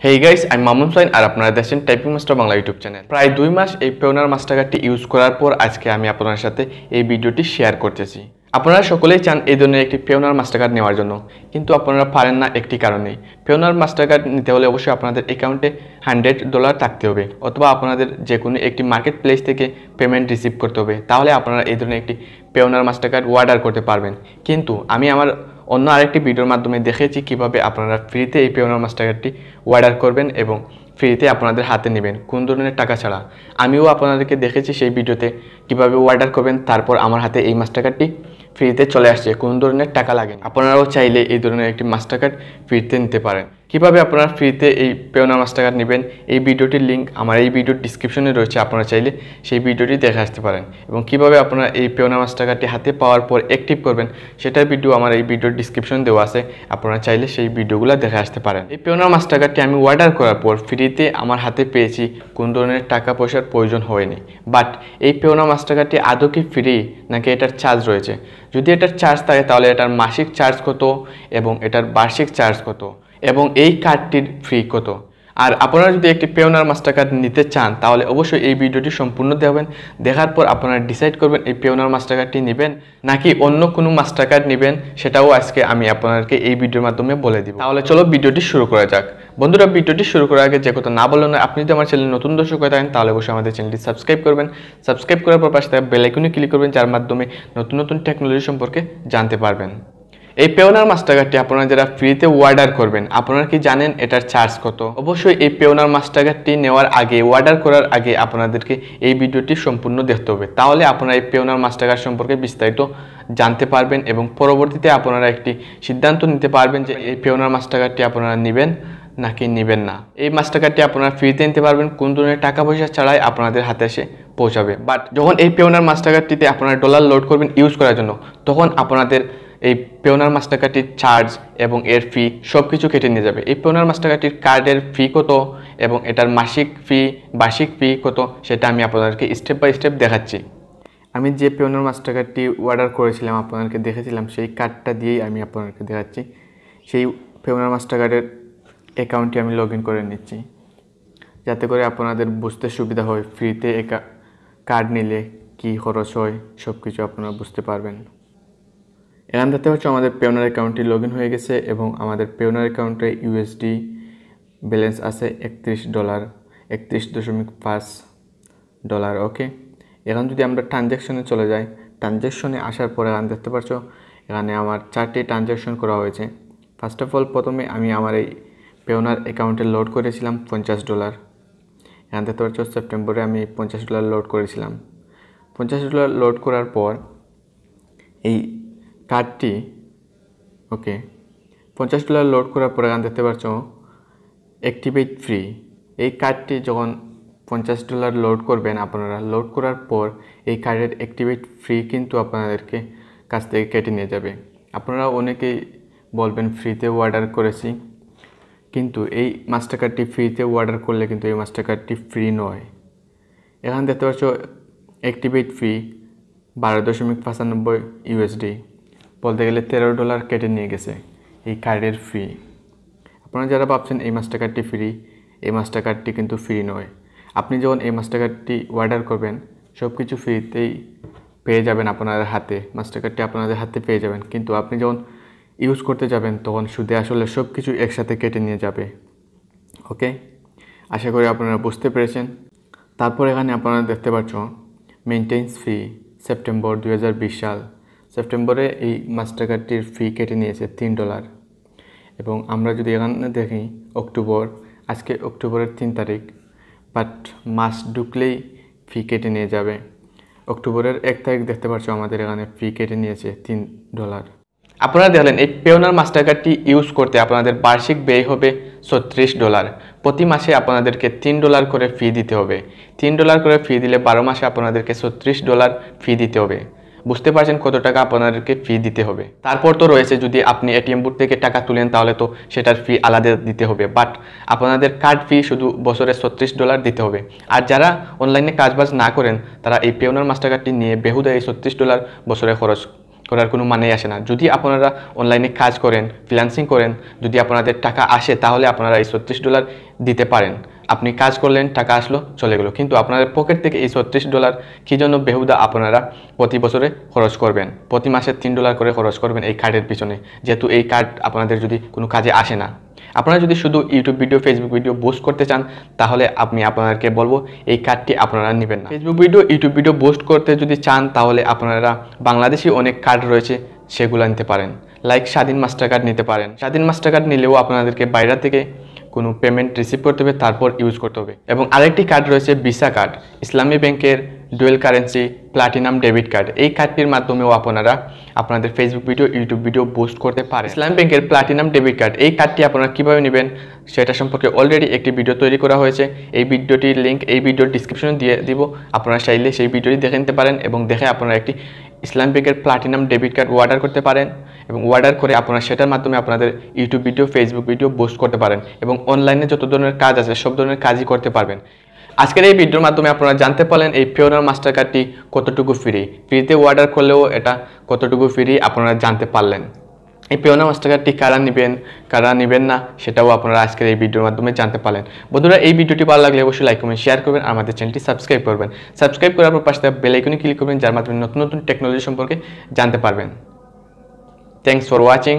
Hey guys, আমি Mamun sign আর আপনারা দেখছেন typing master Bangla YouTube channel. প্রায় 2 মাস এই পেওনার মাস্টার কার্ডটি ইউজ করার পর আজকে আমি আপনাদের সাথে এই ভিডিওটি শেয়ার করতেছি। আপনারা সকলেই চান এই ধরনের একটি পেওনার মাস্টার কার্ড নেওয়ার জন্য, কিন্তু আপনারা পারেন না একটি কারণেই। পেওনার মাস্টার কার্ড নিতে হলে অবশ্যই আপনাদের অ্যাকাউন্টে $100 থাকতে হবে, অথবা আপনাদের যে কোনো একটি মার্কেট প্লেস থেকে পেমেন্ট রিসিভ করতে হবে, তাহলে আপনারা এই ধরনের একটি পেওনার মাস্টার কার্ড অর্ডার করতে পারবেন। কিন্তু আমি আমার অন্য আরেকটি ভিডিওর মাধ্যমে দেখেছি কিভাবে আপনারা ফ্রিতে এই পেওনার মাস্টার কার্ডটি অর্ডার করবেন এবং ফ্রিতে আপনাদের হাতে নেবেন কোন ধরনের টাকা ছাড়া। আমিও আপনাদেরকে দেখেছি সেই ভিডিওতে কিভাবে অর্ডার করবেন, তারপর আমার হাতে এই মাস্টার কার্ডটি ফ্রিতে চলে আসছে, কোনো ধরনের টাকা লাগে। আপনারাও চাইলে এই ধরনের একটি মাস্টার কার্ড ফ্রিতে নিতে পারেন। কিভাবে আপনারা ফ্রিতে এই পেওনার মাস্টার কার্ড নেবেন, এই ভিডিওটির লিঙ্ক আমার এই ভিডিওর ডিসক্রিপশনে রয়েছে, আপনারা চাইলে সেই ভিডিওটি দেখে আসতে পারেন। এবং কিভাবে আপনারা এই পেওনার মাস্টার কার্ডটি হাতে পাওয়ার পর অ্যাক্টিভ করবেন সেটার ভিডিও আমার এই ভিডিওর ডিসক্রিপশন দেওয়া আছে, আপনারা চাইলে সেই ভিডিওগুলো দেখে আসতে পারেন। এই পেওনার মাস্টার কার্ডটি আমি অর্ডার করার পর ফ্রিতে আমার হাতে পেয়েছি, কোন ধরনের টাকা পয়সার প্রয়োজন হয়নি। বাট এই পেওনার মাস্টার কার্ডটি আদৌ কি ফ্রি নাকি এটার চার্জ রয়েছে? যদি এটার চার্জ থাকে তাহলে এটার মাসিক চার্জ কত এবং এটার বার্ষিক চার্জ কত এবং এই কার্ডটির ফি কত? আর আপনারা যদি একটি পেওনার মাস্টার কার্ড নিতে চান তাহলে অবশ্যই এই ভিডিওটি সম্পূর্ণ দেখবেন। দেখার পর আপনারা ডিসাইড করবেন এই পেওনার মাস্টার কার্ডটি নেবেন নাকি অন্য কোনো মাস্টার কার্ড নেবেন, সেটাও আজকে আমি আপনাদেরকে এই ভিডিওর মাধ্যমে বলে দিব। তাহলে চলো ভিডিওটি শুরু করা যাক। বন্ধুরা, ভিডিওটি শুরু করার আগে যে কথা না বললেন না, আপনি যদি আমার চ্যানেলে নতুন দর্শক হয়ে থাকেন তাহলে অবশ্যই আমাদের চ্যানেলটি সাবস্ক্রাইব করবেন। সাবস্ক্রাইব করার পর পাশে থাকা বেল আইকনে ক্লিক করবেন, যার মাধ্যমে নতুন নতুন টেকনোলজি সম্পর্কে জানতে পারবেন। এই পেওনার মাস্টার কার্ডটি আপনারা যারা ফ্রিতে অর্ডার করবেন, আপনারা কি জানেন এটার চার্জ কত? অবশ্যই এই পেওনার মাস্টার কার্ডটি নেওয়ার আগে, অর্ডার করার আগে আপনাদেরকে এই ভিডিওটি সম্পূর্ণ দেখতে হবে, তাহলে আপনারা এই পেওনার মাস্টার কার্ড সম্পর্কে বিস্তারিত জানতে পারবেন এবং পরবর্তীতে আপনারা একটি সিদ্ধান্ত নিতে পারবেন যে এই পেওনার মাস্টার কার্ডটি আপনারা নেবেন নাকি নেবেন না। এই মাস্টার কার্ডটি আপনারা ফ্রিতে নিতে পারবেন, কোন ধরনের টাকা পয়সা ছাড়াই আপনাদের হাতে এসে পৌঁছাবে। বাট যখন এই পেওনার মাস্টার কার্ডটিতে আপনারা ডলার লোড করবেন ইউজ করার জন্য, তখন আপনাদের এই পেওনার মাস্টার কার্ডটির চার্জ এবং এর ফি সব কিছু কেটে নিয়ে যাবে। এই পেওনার মাস্টার কার্ডটির কার্ডের ফি কত এবং এটার মাসিক ফি, বার্ষিক ফি কত, সেটা আমি আপনাদেরকে স্টেপ বাই স্টেপ দেখাচ্ছি। আমি যে পেওনার মাস্টার কার্ডটি অর্ডার করেছিলাম, আপনাদেরকে দেখেছিলাম, সেই কার্ডটা দিয়েই আমি আপনাদেরকে দেখাচ্ছি। সেই পেওনার মাস্টার কার্ডের অ্যাকাউন্টটি আমি লগ ইন করে নিচ্ছি, যাতে করে আপনাদের বুঝতে সুবিধা হয় ফ্রিতে কার্ড নিলে কী খরচ হয়, সব কিছু আপনারা বুঝতে পারবেন। এখান দেখতে পাচ্ছ আমাদের পেওনার অ্যাকাউন্টটি লগ ইন হয়ে গেছে এবং আমাদের পেওনার অ্যাকাউন্টে ইউএসডি ব্যালেন্স আছে $31, $31.5। ওকে, এখন যদি আমরা ট্রানজ্যাকশনে চলে যাই, ট্রানজ্যাকশনে আসার পরে এখানে দেখতে পাচ্ছ এখানে আমার 4টি ট্রানজ্যাকশন করা হয়েছে। ফার্স্ট অফ অল প্রথমে আমি আমার এই পেওনার অ্যাকাউন্টে লোড করেছিলাম $50। এখানে দেখতে পাচ্ছ সেপ্টেম্বরে আমি $50 লোড করেছিলাম। $50 লোড করার পর এই কার্ডটি, ওকে, $50 লোড করার পর এখানে দেখতে পাচ্ছ অ্যাক্টিভেট ফ্রি। এই কার্ডটি যখন $50 লোড করবেন আপনারা, লোড করার পর এই কার্ডের অ্যাক্টিভেট ফ্রি কিন্তু আপনাদেরকে কাছ থেকে কেটে নিয়ে যাবে। আপনারা অনেকেই বলবেন ফ্রিতে অর্ডার করেছি, কিন্তু এই মাস্টার কার্ডটি ফ্রিতে অর্ডার করলে কিন্তু এই মাস্টার কার্ডটি ফ্রি নয়। এখানে দেখতে পাচ্ছ অ্যাক্টিভেট ফি $12.95 বলতে গেলে $13 কেটে নিয়ে গেছে এই কার্ডের ফি। আপনারা যারা ভাবছেন এই মাস্টার কার্ডটি ফ্রি, এই মাস্টার কার্ডটি কিন্তু ফ্রি নয়। আপনি যখন এই মাস্টার কার্ডটি অর্ডার করবেন সব কিছু ফ্রিতেই পেয়ে যাবেন আপনাদের হাতে, মাস্টার কার্ডটি আপনাদের হাতে পেয়ে যাবেন, কিন্তু আপনি যখন ইউজ করতে যাবেন তখন সুদে আসলে সব কিছু একসাথে কেটে নিয়ে যাবে। ওকে, আশা করি আপনারা বুঝতে পেরেছেন। তারপর এখানে আপনারা দেখতে পাচ্ছ মেইনটেন্স ফি সেপ্টেম্বর 2020 সাল, সেপ্টেম্বরে এই মাস্টার কার্ডটির ফি কেটে নিয়েছে $3। এবং আমরা যদি এখানে দেখি অক্টোবর, আজকে অক্টোবরের 3 তারিখ, বাট মাস ঢুকলেই ফি কেটে নিয়ে যাবে। অক্টোবরের 1 তারিখ দেখতে পাচ্ছ আমাদের এখানে ফি কেটে নিয়েছে $3। আপনারা দেখলেন এই পেওনার মাস্টার কার্ডটি ইউজ করতে আপনাদের বার্ষিক ব্যয় হবে $36। প্রতি মাসে আপনাদেরকে $3 করে ফি দিতে হবে। $3 করে ফি দিলে 12 মাসে আপনাদেরকে $36 ফি দিতে হবে। বুঝতে পারছেন কত টাকা আপনাদেরকে ফি দিতে হবে। তারপর তো রয়েছে যদি আপনি এটিএম বুথ থেকে টাকা তুলেন তাহলে তো সেটার ফি আলাদা দিতে হবে, বাট আপনাদের কার্ড ফি শুধু বছরে $36 দিতে হবে। আর যারা অনলাইনে কাজবাজ না করেন তারা এই পেওনার মাস্টার কার্ডটি নিয়ে বেহুদা এই $36 বছরে খরচ করার কোনো মানেই আসে না। যদি আপনারা অনলাইনে কাজ করেন, ফ্রিল্যান্সিং করেন, যদি আপনাদের টাকা আসে তাহলে আপনারা এই $36 দিতে পারেন। আপনি কাজ করলেন, টাকা আসলো, চলে গেলো, কিন্তু আপনাদের পকেট থেকে এই $36 কী জন্য বেহুদা আপনারা প্রতি বছরে খরচ করবেন, প্রতি মাসে $3 করে খরচ করবেন এই কার্ডের পিছনে, যেহেতু এই কার্ড আপনাদের যদি কোনো কাজে আসে না। আপনারা যদি শুধু YouTube video, Facebook video boost করতে চান তাহলে আমি আপনাদেরকে বলবো এই কার্ডটি আপনারা নেবেন না। Facebook video, YouTube video boost করতে যদি চান তাহলে আপনারা বাংলাদেশি অনেক কার্ড রয়েছে সেগুলো নিতে পারেন, লাইক স্বাধীন মাস্টার কার্ড নিতে পারেন। স্বাধীন মাস্টার কার্ড নিলেও আপনাদেরকে বাইরে থেকে কোনো পেমেন্ট রিসিভ করতে হবে, তারপর ইউজ করতে হবে। এবং আরেকটি কার্ড রয়েছে ভিসা কার্ড, ইসলামী ব্যাংকের dual currency platinum debit card. এই কার্ডটির মাধ্যমেও আপনারা আপনাদের Facebook video, YouTube video boost করতে পারেন। ইসলামী ব্যাংকের প্লাটিনাম ডেবিট কার্ড, এই কার্ডটি আপনারা কীভাবে নেবেন সেটা সম্পর্কে অলরেডি একটি ভিডিও তৈরি করা হয়েছে। এই ভিডিওটির লিঙ্ক এই ভিডিওর ডিসক্রিপশনে দিয়ে দিব, আপনারা চাইলে সেই ভিডিওটি দেখে নিতে পারেন এবং দেখে আপনারা একটি ইসলামী ব্যাংকের প্লাটিনাম ডেবিট কার্ড অর্ডার করতে পারেন এবং অর্ডার করে আপনারা সেটার মাধ্যমে আপনাদের YouTube video, Facebook video boost করতে পারেন এবং অনলাইনে যত ধরনের কাজ আছে সব ধরনের কাজই করতে পারবেন। আজকের এই ভিডিওর মাধ্যমে আপনারা জানতে পারলেন এই পেওনার মাস্টার কার্ডটি কতটুকু ফ্রিতে অর্ডার করলেও এটা কতটুকু ফ্রি আপনারা জানতে পারলেন। এই পেওনার মাস্টার কার্ডটি কারা নেবেন না সেটাও আপনারা আজকের এই ভিডিওর মাধ্যমে জানতে পারলেন। বন্ধুরা, এই ভিডিওটি ভালো লাগলে অবশ্যই লাইক, কমেন্ট, শেয়ার করবেন, আমাদের চ্যানেলটি সাবস্ক্রাইব করবেন। সাবস্ক্রাইব করার পর পাশে থাকা বেল আইকনে ক্লিক করবেন, যার মাধ্যমে নতুন নতুন টেকনোলজি সম্পর্কে জানতে পারবেন। Thanks for watching.